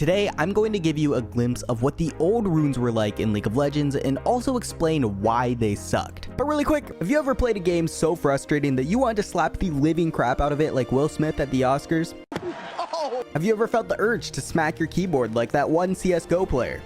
Today, I'm going to give you a glimpse of what the old runes were like in League of Legends and also explain why they sucked. But really quick, have you ever played a game so frustrating that you wanted to slap the living crap out of it like Will Smith at the Oscars? Have you ever felt the urge to smack your keyboard like that one CSGO player?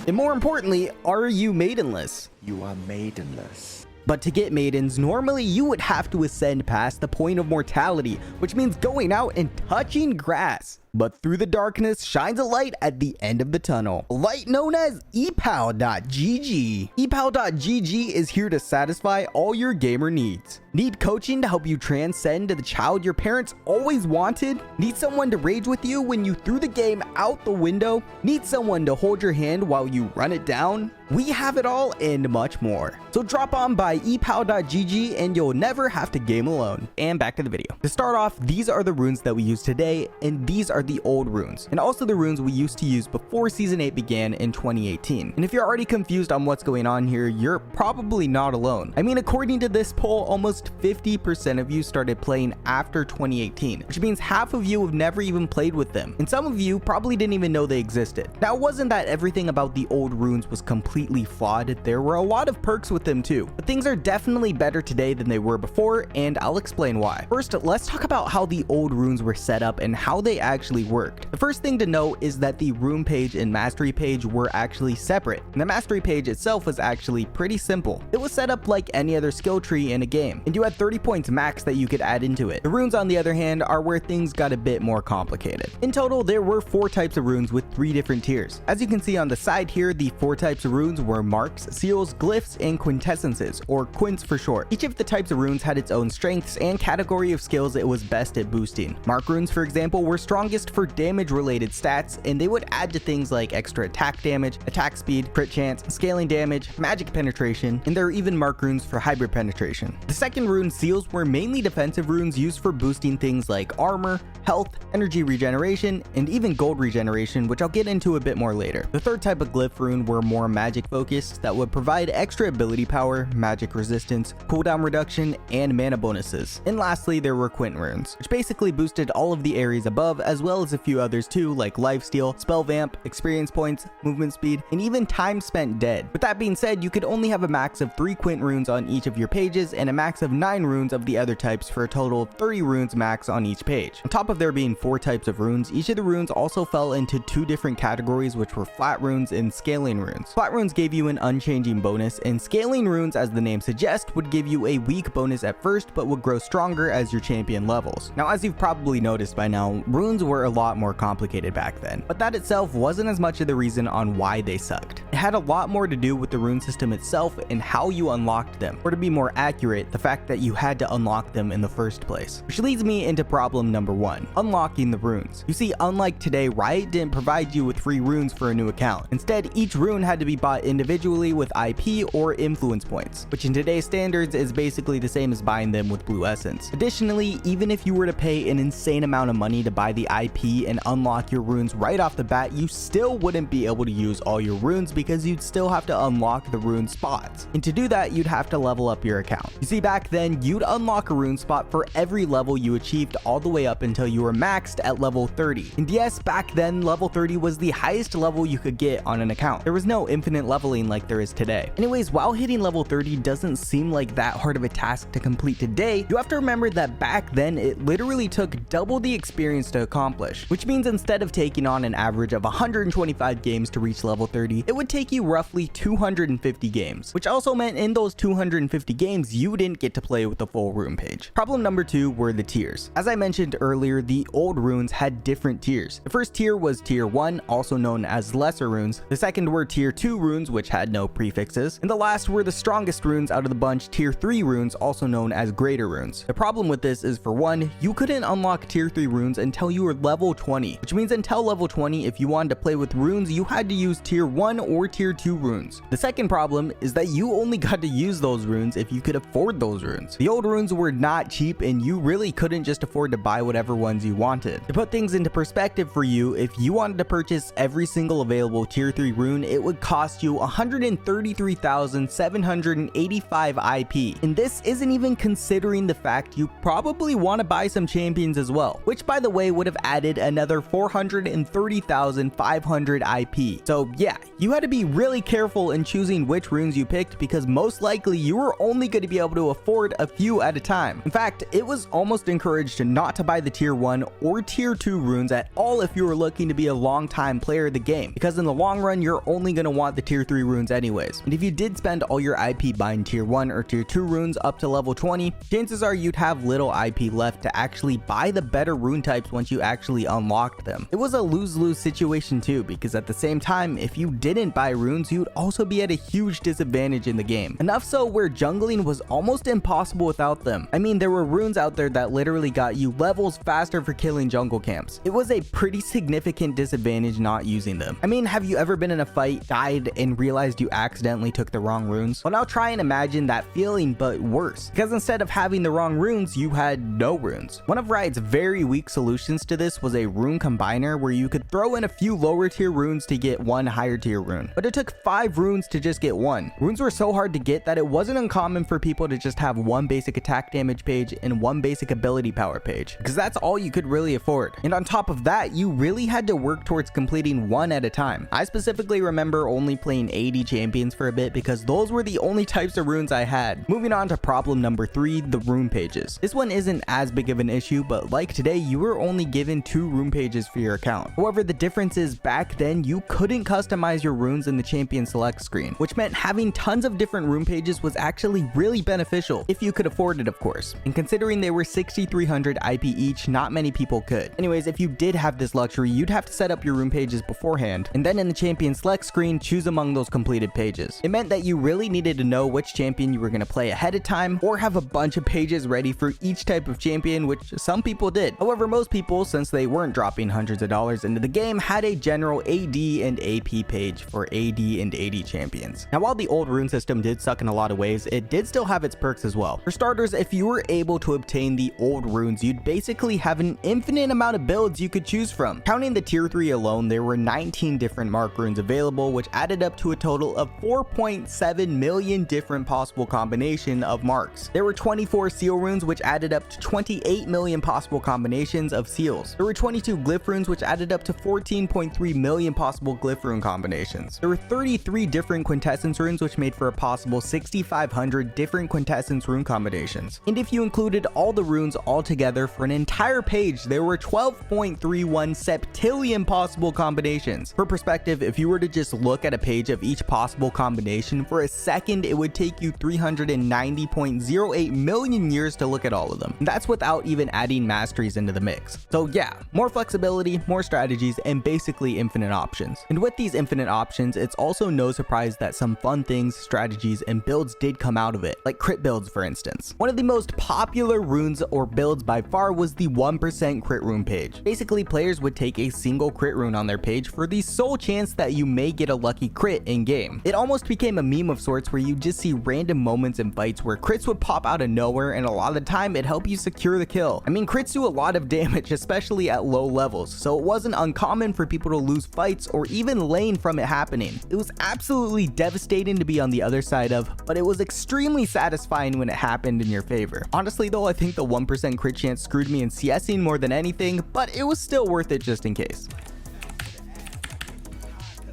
And more importantly, are you maidenless? You are maidenless. But to get maidens, normally you would have to ascend past the point of mortality, which means going out and touching grass. But through the darkness shines a light at the end of the tunnel, a light known as Epal.gg. Epal.gg is here to satisfy all your gamer needs. Need coaching to help you transcend to the child your parents always wanted? Need someone to rage with you when you threw the game out the window? Need someone to hold your hand while you run it down? We have it all and much more. So drop on by epal.gg and you'll never have to game alone. And back to the video. To start off, these are the runes that we use today, and these are the old runes, and also the runes we used to use before Season 8 began in 2018. And if you're already confused on what's going on here, you're probably not alone. I mean, according to this poll, almost 50% of you started playing after 2018, which means half of you have never even played with them, and some of you probably didn't even know they existed. Now, it wasn't that everything about the old runes was completely flawed. There were a lot of perks with them too, but things are definitely better today than they were before, and I'll explain why. First, let's talk about how the old runes were set up and how they actually worked. The first thing to note is that the rune page and mastery page were actually separate, and the mastery page itself was actually pretty simple. It was set up like any other skill tree in a game, and you had 30 points max that you could add into it. The runes, on the other hand, are where things got a bit more complicated. In total, there were 4 types of runes with 3 different tiers. As you can see on the side here, the 4 types of runes were marks, seals, glyphs, and quintessences, or quints for short. Each of the types of runes had its own strengths and category of skills it was best at boosting. Mark runes, for example, were strongest for damage related stats, and they would add to things like extra attack damage, attack speed, crit chance, scaling damage, magic penetration, and there are even mark runes for hybrid penetration. The second rune, seals, were mainly defensive runes used for boosting things like armor, health, energy regeneration, and even gold regeneration, which I'll get into a bit more later. The third type of glyph rune were more magic focused that would provide extra ability power, magic resistance, cooldown reduction, and mana bonuses. And lastly, there were quint runes, which basically boosted all of the areas above, as well as a few others too, like lifesteal, spell vamp, experience points, movement speed, and even time spent dead. With that being said, you could only have a max of 3 quint runes on each of your pages and a max of 9 runes of the other types for a total of 30 runes max on each page. On top of there being 4 types of runes, each of the runes also fell into 2 different categories, which were flat runes and scaling runes. Flat runes gave you an unchanging bonus, and scaling runes, as the name suggests, would give you a weak bonus at first but would grow stronger as your champion levels. Now, as you've probably noticed by now, runes were a lot more complicated back then, but that itself wasn't as much of the reason on why they sucked. It had a lot more to do with the rune system itself and how you unlocked them, or to be more accurate, the fact that you had to unlock them in the first place. Which leads me into problem number 1, unlocking the runes. You see, unlike today, Riot didn't provide you with free runes for a new account. Instead, each rune had to be bought individually with IP or influence points, which in today's standards is basically the same as buying them with blue essence. Additionally, even if you were to pay an insane amount of money to buy the IP and unlock your runes right off the bat, you still wouldn't be able to use all your runes because you'd still have to unlock the rune spots. And to do that, you'd have to level up your account. You see, back then, you'd unlock a rune spot for every level you achieved all the way up until you were maxed at level 30. And yes, back then, level 30 was the highest level you could get on an account. There was no infinite leveling like there is today. Anyways, while hitting level 30 doesn't seem like that hard of a task to complete today, you have to remember that back then it literally took double the experience to accomplish, which means instead of taking on an average of 125 games to reach level 30, it would take you roughly 250 games, which also meant in those 250 games you didn't get to play with the full rune page. Problem number 2 were the tiers. As I mentioned earlier, the old runes had different tiers. The first tier was tier 1, also known as lesser runes. The second were tier 2 runes, which had no prefixes, and the last were the strongest runes out of the bunch, tier 3 runes, also known as greater runes. The problem with this is, for one, you couldn't unlock tier 3 runes until you were level 20, which means until level 20, if you wanted to play with runes, you had to use tier 1 or tier 2 runes. The second problem is that you only got to use those runes if you could afford those runes. The old runes were not cheap, and you really couldn't just afford to buy whatever ones you wanted. To put things into perspective for you, if you wanted to purchase every single available tier 3 rune, it would cost you 133,785 IP. And this isn't even considering the fact you probably want to buy some champions as well, which by the way would have added added another 430,500 IP. So yeah, you had to be really careful in choosing which runes you picked because most likely you were only going to be able to afford a few at a time. In fact, it was almost encouraged not to buy the tier 1 or tier 2 runes at all if you were looking to be a long time player of the game, because in the long run you're only going to want the tier 3 runes anyways. And if you did spend all your IP buying tier 1 or tier 2 runes up to level 20, chances are you'd have little IP left to actually buy the better rune types once you actually unlocked them. It was a lose-lose situation too, because at the same time, if you didn't buy runes, you'd also be at a huge disadvantage in the game. Enough so where jungling was almost impossible without them. I mean, there were runes out there that literally got you levels faster for killing jungle camps. It was a pretty significant disadvantage not using them. I mean, have you ever been in a fight, died, and realized you accidentally took the wrong runes? Well, now try and imagine that feeling, but worse, because instead of having the wrong runes, you had no runes. One of Riot's very weak solutions to this was a rune combiner where you could throw in a few lower tier runes to get one higher tier rune, but it took 5 runes to just get one. Runes were so hard to get that it wasn't uncommon for people to just have one basic attack damage page and one basic ability power page, because that's all you could really afford. And on top of that, you really had to work towards completing one at a time. I specifically remember only playing 80 champions for a bit because those were the only types of runes I had. Moving on to problem number 3, the rune pages. This one isn't as big of an issue, but like today, you were only given 2 rune pages for your account. However, the difference is back then you couldn't customize your runes in the champion select screen, which meant having tons of different rune pages was actually really beneficial if you could afford it, of course. And considering they were 6,300 IP each, not many people could. Anyways, if you did have this luxury, you'd have to set up your rune pages beforehand, and then in the champion select screen, choose among those completed pages. It meant that you really needed to know which champion you were going to play ahead of time, or have a bunch of pages ready for each type of champion, which some people did. However, most people, since they weren't dropping hundreds of dollars into the game, had a general AD and AP page for AD and AD champions. Now, while the old rune system did suck in a lot of ways, it did still have its perks as well. For starters, if you were able to obtain the old runes, you'd basically have an infinite amount of builds you could choose from. Counting the tier 3 alone, there were 19 different mark runes available, which added up to a total of 4.7 million different possible combination of marks. There were 24 seal runes, which added up to 28 million possible combinations of seals. There were 22 glyph runes, which added up to 14.3 million possible glyph rune combinations. There were 33 different quintessence runes, which made for a possible 6,500 different quintessence rune combinations. And if you included all the runes all together for an entire page, there were 12.31 septillion possible combinations. For perspective, if you were to just look at a page of each possible combination for a second, it would take you 390.08 million years to look at all of them. And that's without even adding masteries into the mix. So yeah, more flexibility, more strategies, and basically infinite options. And with these infinite options, it's also no surprise that some fun things, strategies, and builds did come out of it, like crit builds for instance. One of the most popular runes or builds by far was the 1% crit rune page. Basically, players would take a single crit rune on their page for the sole chance that you may get a lucky crit in game. It almost became a meme of sorts where you just see random moments in fights where crits would pop out of nowhere, and a lot of the time it'd help you secure the kill. I mean, crits do a lot of damage, especially at low levels, so it wasn't uncommon for people to lose fights or even lane from it happening. It was absolutely devastating to be on the other side of, but it was extremely satisfying when it happened in your favor. Honestly though, I think the 1% crit chance screwed me in CSing more than anything, but it was still worth it just in case.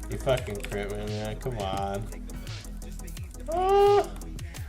You fucking crit me, man. Come on. Oh.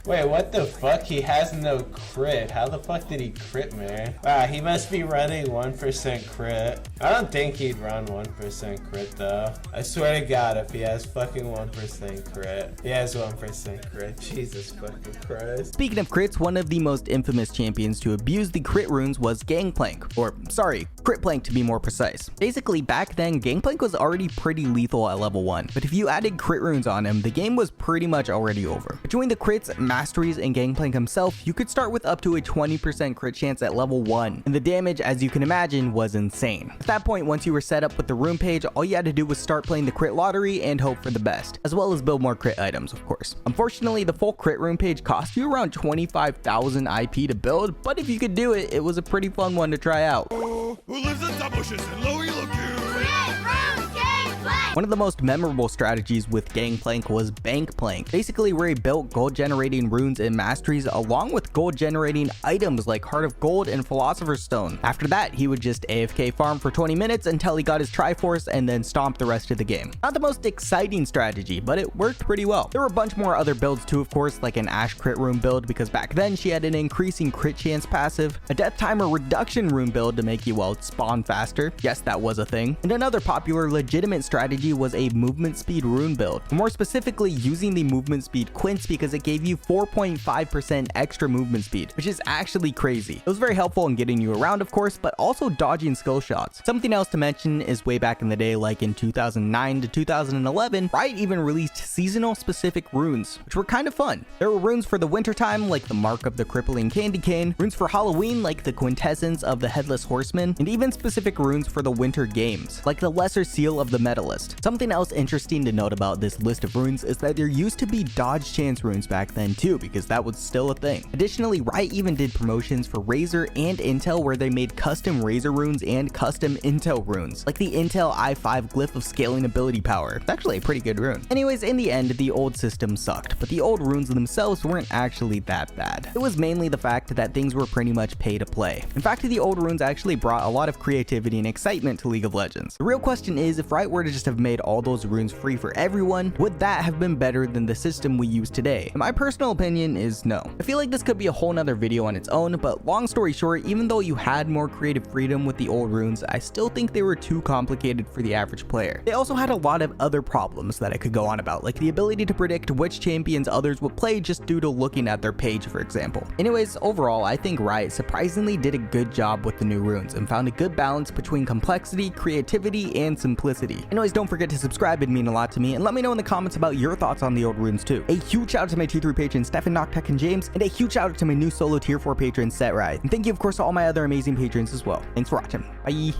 Wait, what the fuck? He has no crit. How the fuck did he crit me? Wow, he must be running 1% crit. I don't think he'd run 1% crit though. I swear to God, if he has fucking 1% crit. He has 1% crit. Jesus fucking Christ. Speaking of crits, one of the most infamous champions to abuse the crit runes was Gangplank, or sorry, Critplank to be more precise. Basically, back then, Gangplank was already pretty lethal at level 1, but if you added crit runes on him, the game was pretty much already over. Between the crits, masteries, and Gangplank himself, you could start with up to a 20% crit chance at level 1, and the damage, as you can imagine, was insane. At that point, once you were set up with the rune page, all you had to do was start playing the crit lottery and hope for the best, as well as build more crit items, of course. Unfortunately, the full crit rune page cost you around 25,000 IP to build, but if you could do it, it was a pretty fun one to try out. Who lives in the bushes and Louie Looku? Create rune gameplay! One of the most memorable strategies with Gangplank was Bankplank, basically where he built gold generating runes and masteries along with gold generating items like Heart of Gold and Philosopher's Stone. After that, he would just AFK farm for 20 minutes until he got his Triforce and then stomp the rest of the game. Not the most exciting strategy, but it worked pretty well. There were a bunch more other builds too, of course, like an Ash crit rune build because back then she had an increasing crit chance passive, a death timer reduction rune build to make you, well, spawn faster. Yes, that was a thing. And another popular legitimate strategy was a movement speed rune build, more specifically using the movement speed quince because it gave you 4.5% extra movement speed, which is actually crazy. It was very helpful in getting you around, of course, but also dodging skill shots. Something else to mention is way back in the day, like in 2009 to 2011, Riot even released seasonal specific runes, which were kind of fun. There were runes for the wintertime, like the Mark of the Crippling Candy Cane, runes for Halloween, like the Quintessence of the Headless Horseman, and even specific runes for the winter games, like the Lesser Seal of the Medalist. Something else interesting to note about this list of runes is that there used to be dodge chance runes back then too, because that was still a thing. Additionally, Riot even did promotions for Razor and Intel where they made custom Razor runes and custom Intel runes, like the Intel i5 Glyph of Scaling Ability Power. It's actually a pretty good rune. Anyways, in the end, the old system sucked, but the old runes themselves weren't actually that bad. It was mainly the fact that things were pretty much pay to play. In fact, the old runes actually brought a lot of creativity and excitement to League of Legends. The real question is, if Riot were to just have made all those runes free for everyone, would that have been better than the system we use today? And my personal opinion is no. I feel like this could be a whole nother video on its own, but long story short, even though you had more creative freedom with the old runes, I still think they were too complicated for the average player. They also had a lot of other problems that I could go on about, like the ability to predict which champions others would play just due to looking at their page, for example. Anyways, overall, I think Riot surprisingly did a good job with the new runes and found a good balance between complexity, creativity, and simplicity. Anyways, don't forget to subscribe, it'd mean a lot to me, and let me know in the comments about your thoughts on the old runes too. A huge shout out to my tier 3 patrons Stefan, Noctech, and James, and a huge shout out to my new solo tier 4 patron Set Ride. And thank you of course to all my other amazing patrons as well. Thanks for watching. Bye.